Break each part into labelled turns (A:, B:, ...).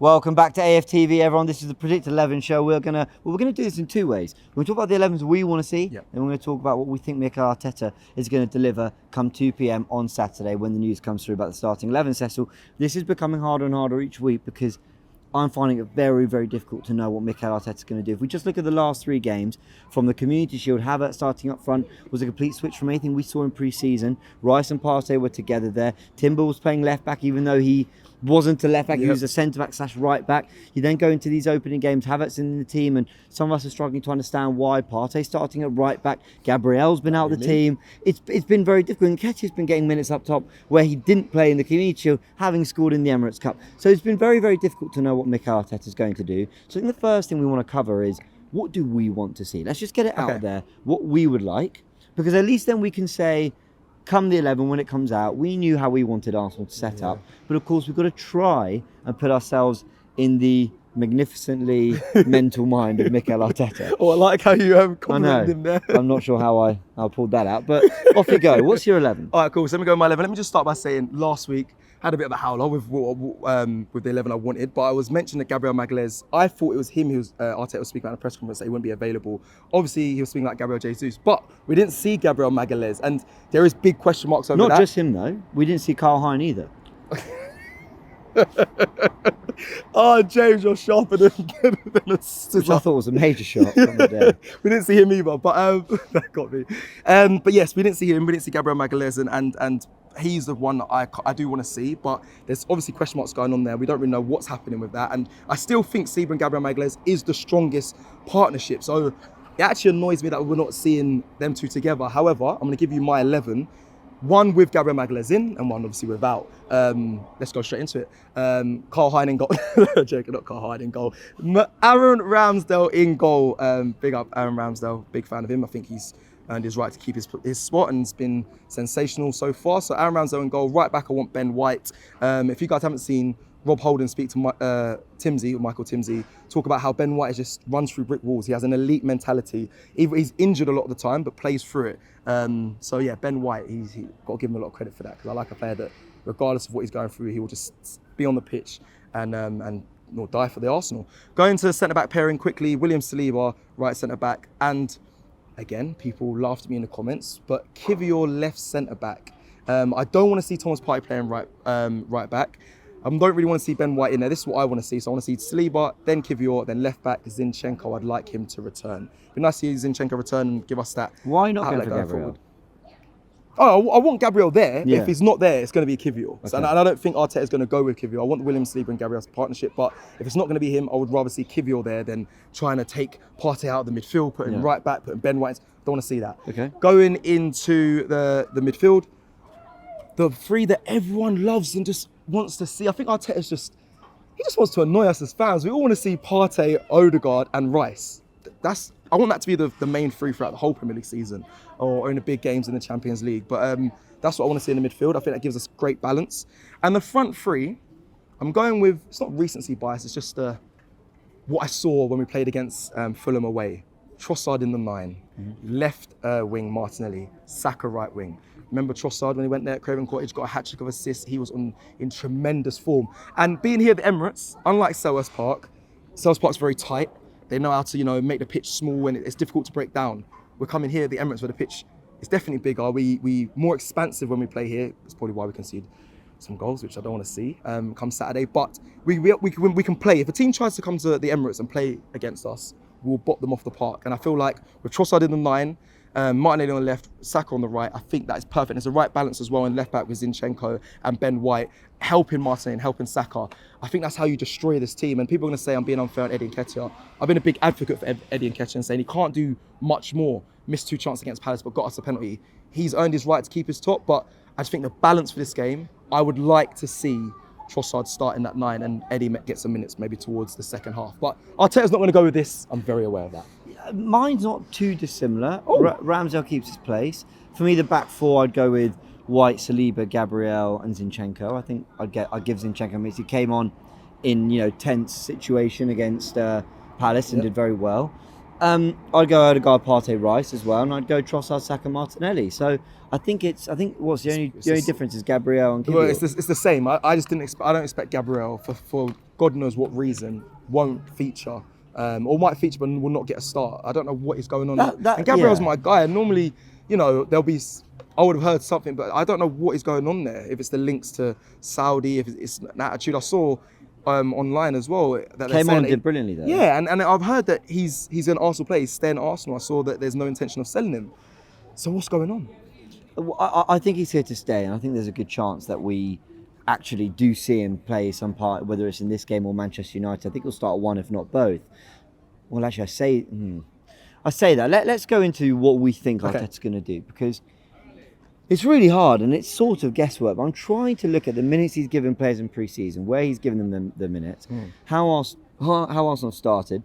A: Welcome back to AFTV, everyone. This is the Predict 11 show. We're gonna do this in two ways. We're gonna talk about the 11s we want to see, and we're gonna talk about what we think Mikel Arteta is gonna deliver come 2 p.m. on Saturday when the news comes through about the starting 11. Cecil, this is becoming harder and harder each week because I'm finding it very, very difficult to know what Mikel Arteta is going to do. If we just look at the last three games from the Community Shield, Havertz starting up front was a complete switch from anything we saw in pre-season. Rice and Partey were together there. Timber was playing left back, even though he wasn't a left back, he was a centre back / right back. You then go into these opening games, Havertz in the team, and some of us are struggling to understand why. Partey starting at right back, Gabriel's been out of the team. It's been very difficult. And Nketiah's been getting minutes up top where he didn't play in the Community Shield, having scored in the Emirates Cup. So it's been very, very difficult to know what Mikel Arteta is going to do. So I think the first thing we want to cover is, what do we want to see? Let's just get it out there, what we would like, because at least then we can say, come the 11 when it comes out, we knew how we wanted Arsenal to set up, but of course we've got to try and put ourselves in the magnificently mental mind of Mikel Arteta.
B: Oh, I like how you complimented him there.
A: I'm not sure how I pulled that out, but off you go. What's your 11?
B: All right, cool. So let me go with my 11. Let me just start by saying last week had a bit of a howler with the 11 I wanted, but I was mentioning that Gabriel Magalhaes, I thought it was him who Arteta was speaking about in a press conference that he wouldn't be available. Obviously, he was speaking like Gabriel Jesus, but we didn't see Gabriel Magalhaes, and there is big question marks over that.
A: Not just him though. We didn't see Carl Hein either.
B: Oh, James, you're sharper than a scissor.
A: Which I thought was a major shot from the day.
B: We didn't see him either, but that got me. But yes, we didn't see him. We didn't see Gabriel Magalhaes, and he's the one that I do want to see, but there's obviously question marks going on there. We don't really know what's happening with that, and I still think Seba and Gabriel Magalhaes is the strongest partnership. So it actually annoys me that we're not seeing them two together. However, I'm going to give you my 11. One with Gabriel Magalhaes in, and one obviously without. Let's go straight into it. Carl Hein in goal. Joking, not Carl Hein in goal. Aaron Ramsdale in goal. Big up Aaron Ramsdale. Big fan of him. I think he's earned his right to keep his spot, and it's been sensational so far. So Aaron Ramsdale in goal. Right back, I want Ben White. If you guys haven't seen Rob Holden speak to Michael Timsey, talk about how Ben White just runs through brick walls. He has an elite mentality. He's injured a lot of the time, but plays through it. So yeah, Ben White, he's got to give him a lot of credit for that, because I like a player that, regardless of what he's going through, he will just be on the pitch and die for the Arsenal. Going to the centre-back pairing quickly, William Saliba, right centre-back, and again, people laughed at me in the comments, but Kivior left centre-back. I don't want to see Thomas Partey playing right back. I don't really want to see Ben White in there. This is what I want to see. So I want to see Saliba, then Kivior, then left back Zinchenko. I'd like him to return. It'd be nice to see Zinchenko return and give us that.
A: Why not go for Gabriel?
B: Forward. Oh, I want Gabriel there. Yeah. If he's not there, it's going to be Kivior. Okay. And I don't think Arteta is going to go with Kivior. I want William Saliba and Gabriel's partnership, but if it's not going to be him, I would rather see Kivior there than trying to take Partey out of the midfield, putting right back, putting Ben White. Don't want to see that.
A: Okay.
B: Going into the midfield, the three that everyone loves and just wants to see. I think Arteta's he just wants to annoy us as fans. We all want to see Partey, Odegaard and Rice. I want that to be the main three throughout the whole Premier League season, or in the big games in the Champions League. But that's what I want to see in the midfield. I think that gives us great balance. And the front three, I'm going with, it's not recency bias, it's just what I saw when we played against Fulham away. Trossard in the 9, left wing Martinelli, Saka right wing. Remember Trossard when he went there at Craven Cottage, got a hat-trick of assists. He was in tremendous form. And being here at the Emirates, unlike Selhurst Park's very tight. They know how to, make the pitch small and it's difficult to break down. We're coming here at the Emirates where the pitch is definitely bigger. We more expansive when we play here. It's probably why we concede some goals, which I don't want to see come Saturday. But we can play. If a team tries to come to the Emirates and play against us, we'll bot them off the park. And I feel like with Trossard in the 9, Martinelli on the left, Saka on the right, I think that is perfect. There's a right balance as well in left back with Zinchenko and Ben White, helping Martinelli and helping Saka. I think that's how you destroy this team. And people are going to say I'm being unfair on Eddie Nketiah. I've been a big advocate for Eddie Nketiah and saying he can't do much more. Missed 2 chances against Palace, but got us a penalty. He's earned his right to keep his top, but I just think the balance for this game, I would like to see Trossard start in that 9 and Eddie get some minutes maybe towards the second half. But Arteta's not going to go with this. I'm very aware of that.
A: Mine's not too dissimilar. Ramsdale keeps his place. For me, the back four, I'd go with White, Saliba, Gabriel, and Zinchenko. I think I'd give Zinchenko minutes. He came on in tense situation against Palace and did very well. I'd go Odegaard, Partey, Rice as well, and I'd go Trossard, Saka, Martinelli. So I think what's the only difference is Gabriel and Gabriel.
B: Well, it's the same. I just didn't. I don't expect Gabriel for God knows what reason won't feature, or might feature but will not get a start. I don't know what is going on. And Gabriel's my guy. And normally, there'll be. I would have heard something, but I don't know what is going on there. If it's the links to Saudi, if it's an attitude. I saw online as well that
A: came on and did brilliantly there.
B: Yeah, and I've heard that he's an Arsenal player. He's staying at Arsenal. I saw that there's no intention of selling him. So what's going on?
A: I think he's here to stay, and I think there's a good chance that we actually do see him play some part, whether it's in this game or Manchester United. I think he'll start one, if not both. Well, actually, I say that. Let's go into what we think Arteta's going to do, because it's really hard and it's sort of guesswork. But I'm trying to look at the minutes he's given players in pre-season, where he's given them the minutes, how Arsenal started,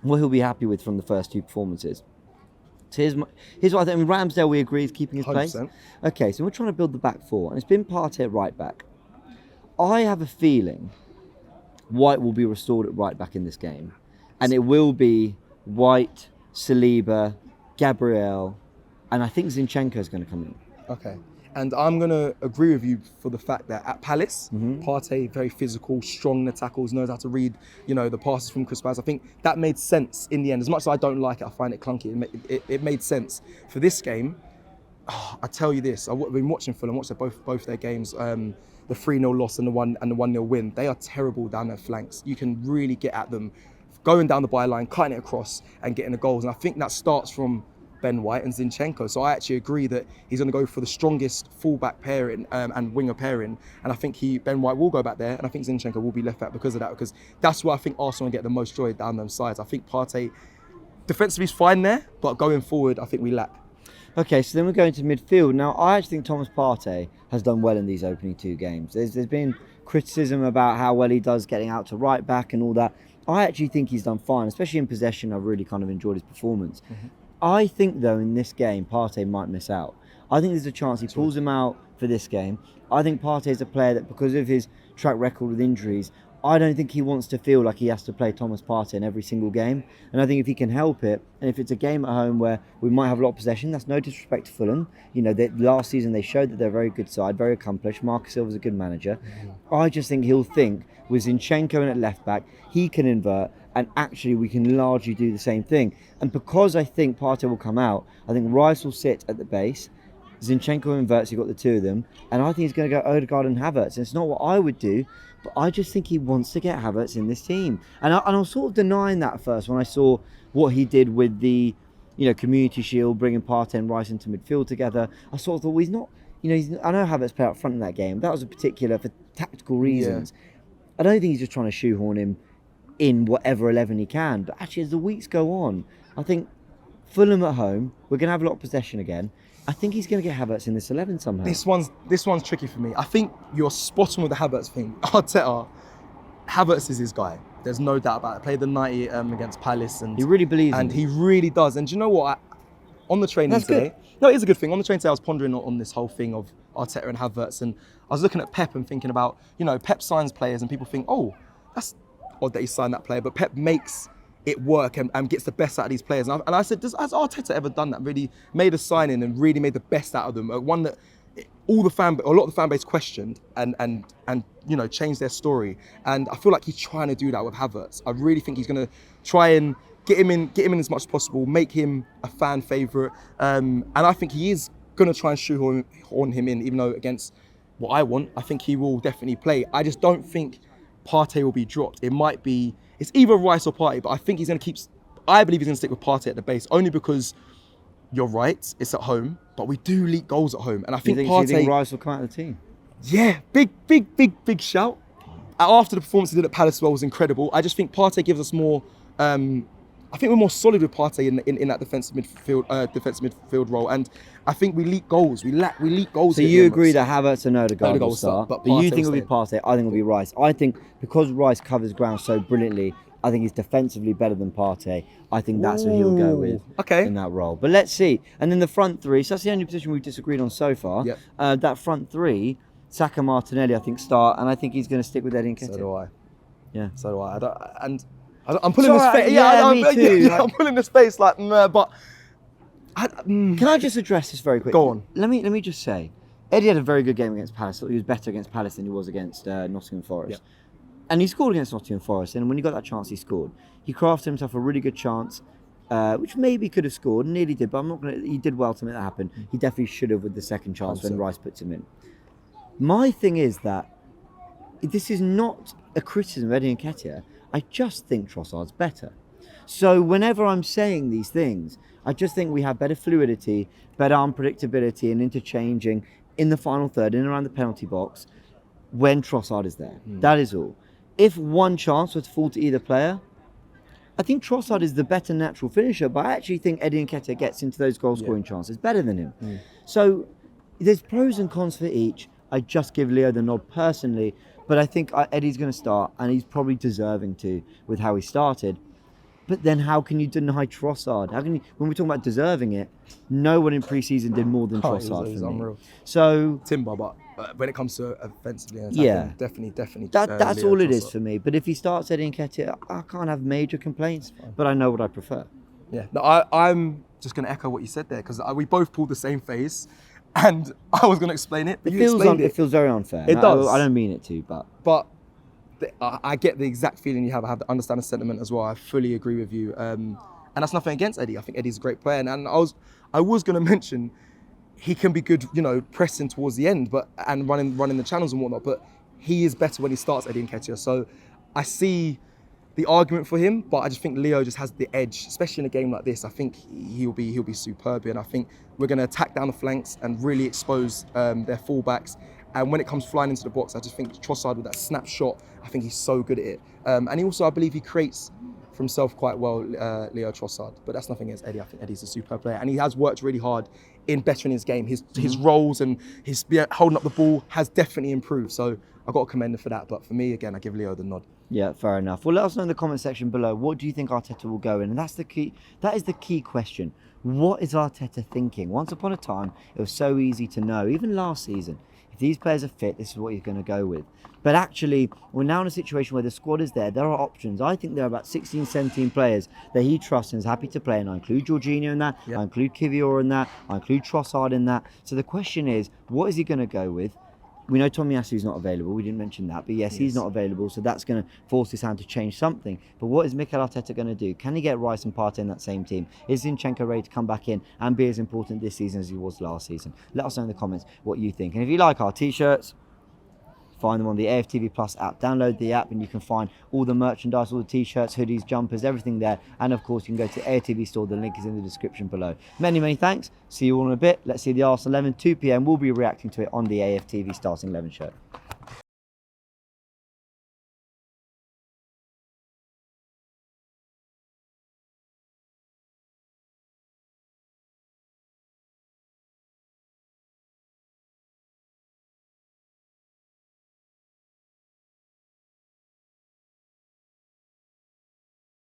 A: what he'll be happy with from the first two performances. So here's what I think. Ramsdale, we agree, is keeping his 100%. Place. Okay, so we're trying to build the back four, and it's been Partey at right back. I have a feeling White will be restored at right back in this game, and it will be White, Saliba, Gabriel, and I think Zinchenko is going to come in.
B: Okay. And I'm going to agree with you for the fact that at Palace, Partey, very physical, strong in the tackles, knows how to read, the passes from Chris Baz. I think that made sense in the end. As much as I don't like it, I find it clunky. It made sense. For this game, I tell you this, I've been watching Fulham, watched both their games, the 3-0 loss and the 1-0 win. They are terrible down their flanks. You can really get at them, going down the byline, cutting it across and getting the goals. And I think that starts from Ben White and Zinchenko. So I actually agree that he's going to go for the strongest fullback pairing and winger pairing. And I think Ben White will go back there, and I think Zinchenko will be left back because of that, because that's where I think Arsenal get the most joy down them sides. I think Partey defensively is fine there, but going forward, I think we lack.
A: Okay, so then we're going to midfield. Now, I actually think Thomas Partey has done well in these opening two games. There's been criticism about how well he does getting out to right back and all that. I actually think he's done fine, especially in possession. I've really kind of enjoyed his performance. I think, though, in this game, Partey might miss out. I think there's a chance he pulls him out for this game. I think Partey is a player that, because of his track record with injuries, I don't think he wants to feel like he has to play Thomas Partey in every single game. And I think if he can help it, and if it's a game at home where we might have a lot of possession, that's no disrespect to Fulham. Last season they showed that they're a very good side, very accomplished. Marcus Silva's a good manager. I just think he'll think, with Zinchenko in at left back, he can invert, and actually we can largely do the same thing. And because I think Partey will come out, I think Rice will sit at the base, Zinchenko inverts, you've got the two of them, and I think he's going to go Odegaard and Havertz. And it's not what I would do, but I just think he wants to get Havertz in this team. And I was sort of denying that at first when I saw what he did with the Community Shield, bringing Partey and Rice into midfield together. I sort of thought, well, he's not, I know Havertz played up front in that game. That was for tactical reasons. Yeah. I don't think he's just trying to shoehorn him in whatever 11 he can. But actually, as the weeks go on, I think Fulham at home, we're going to have a lot of possession again. I think he's going to get Havertz in this 11 somehow.
B: This one's tricky for me. I think you're spot on with the Havertz thing. Arteta, Havertz is his guy. There's no doubt about it. Played the 90 against Palace, and
A: he really believes
B: and he really does. And do you know what? On the training today, no, it is a good thing. On the train today, I was pondering on this whole thing of Arteta and Havertz, and I was looking at Pep and thinking about, Pep signs players, and people think, oh, that's odd that he signed that player, but Pep makes it work and gets the best out of these players. And I said, has Arteta ever done that? Really made a signing and really made the best out of them. One that a lot of the fan base questioned and changed their story. And I feel like he's trying to do that with Havertz. I really think he's going to try and get him in as much as possible, make him a fan favourite. And I think he is going to try and shoehorn him in, even though against what I want, I think he will definitely play. I just don't think Partey will be dropped. It's either Rice or Partey, but I think I believe he's going to stick with Partey at the base, only because you're right, it's at home, but we do leak goals at home. And I think Partey...
A: Do you think Rice will come out of the team?
B: Yeah, big shout. After the performance he did at Palace was incredible. I just think Partey gives us more... I think we're more solid with Partey in that defensive midfield role, and I think we leak goals. We leak goals.
A: So you agree that Havertz and Odegaard will start, but you think it'll be Partey? I think it'll be Rice. I think because Rice covers ground so brilliantly, I think he's defensively better than Partey. I think that's what he'll go with in that role. But let's see. And then the front three. So that's the only position we've disagreed on so far. Yep. That front three, Saka, Martinelli, I think start, and I think he's going to stick with Eddie Nketiah.
B: So do I.
A: Yeah.
B: So do I. And I'm pulling this face.
A: me too.
B: I'm pulling this face like, nah, but.
A: Can I just address this very quickly?
B: Go on.
A: Let me just say, Eddie had a very good game against Palace. He was better against Palace than he was against Nottingham Forest.
B: Yep.
A: And he scored against Nottingham Forest, and when he got that chance, he scored. He crafted himself a really good chance, which maybe could have scored, nearly did, but I'm not gonna. He did well to make that happen. He definitely should have with the second chance when Rice puts him in. My thing is that this is not a criticism of Eddie Nketiah. I just think Trossard's better. So whenever I'm saying these things, I just think we have better fluidity, better unpredictability, and interchanging in the final third, in and around the penalty box, when Trossard is there. That is all. If one chance were to fall to either player, I think Trossard is the better natural finisher, but I actually think Eddie Nketiah gets into those goal-scoring chances better than him. So there's pros and cons for each. I just give Leo the nod personally, but I think Eddie's going to start, and he's probably deserving to with how he started. But then how can you deny Trossard? How can you, when we're talking about deserving it, no one in pre-season did more than Trossard
B: It was
A: for me.
B: unreal.
A: So
B: Timber, but when it comes to offensively and attacking, definitely.
A: That's
B: Leo
A: all it is
B: Trossard.
A: for me. But if he starts Eddie Nketiah, I can't have major complaints. But I know what I prefer.
B: Yeah, no, I'm just going to echo what you said there because we both pulled the same face, and I was going to explain it, but you explained it.
A: It feels very unfair.
B: It does.
A: I don't mean it to,
B: But I get the exact feeling you have. I have to understand the sentiment as well. I fully agree with you. And that's nothing against Eddie. I think Eddie's a great player. And I was going to mention he can be good, pressing towards the end, and running the channels and whatnot. But he is better when he starts, Eddie Nketiah. So I see the argument for him, but I just think Leo just has the edge, especially in a game like this. I think he'll be superb, and I think we're going to attack down the flanks and really expose their fullbacks. And when it comes flying into the box, I just think Trossard with that snapshot, I think he's so good at it. And he also, I believe, he creates for himself quite well, Leo Trossard. But that's nothing against Eddie. I think Eddie's a superb player, and he has worked really hard in bettering his game. His roles and his holding up the ball has definitely improved. So I've got to commend him for that. But for me, again, I give Leo the nod.
A: Yeah, fair enough. Well, let us know in the comment section below. What do you think Arteta will go in? And that's the key. That is the key question. What is Arteta thinking? Once upon a time, it was so easy to know. Even last season, if these players are fit, this is what he's going to go with. But actually, we're now in a situation where the squad is there. There are options. I think there are about 16, 17 players that he trusts and is happy to play. And I include Jorginho in that. Yep. I include Kivior in that. I include Trossard in that. So the question is, what is he going to go with? We know Tomiyasu's not available. We didn't mention that. But yes, he's not available. So that's going to force his hand to change something. But what is Mikel Arteta going to do? Can he get Rice and Partey in that same team? Is Zinchenko ready to come back in and be as important this season as he was last season? Let us know in the comments what you think. And if you like our t-shirts, find them on the AFTV Plus app. Download the app and you can find all the merchandise, all the t-shirts, hoodies, jumpers, everything there. And of course, you can go to the AFTV store. The link is in the description below. Many, many thanks. See you all in a bit. Let's see the Arsenal 11, 2 p.m. We'll be reacting to it on the AFTV Starting 11 show.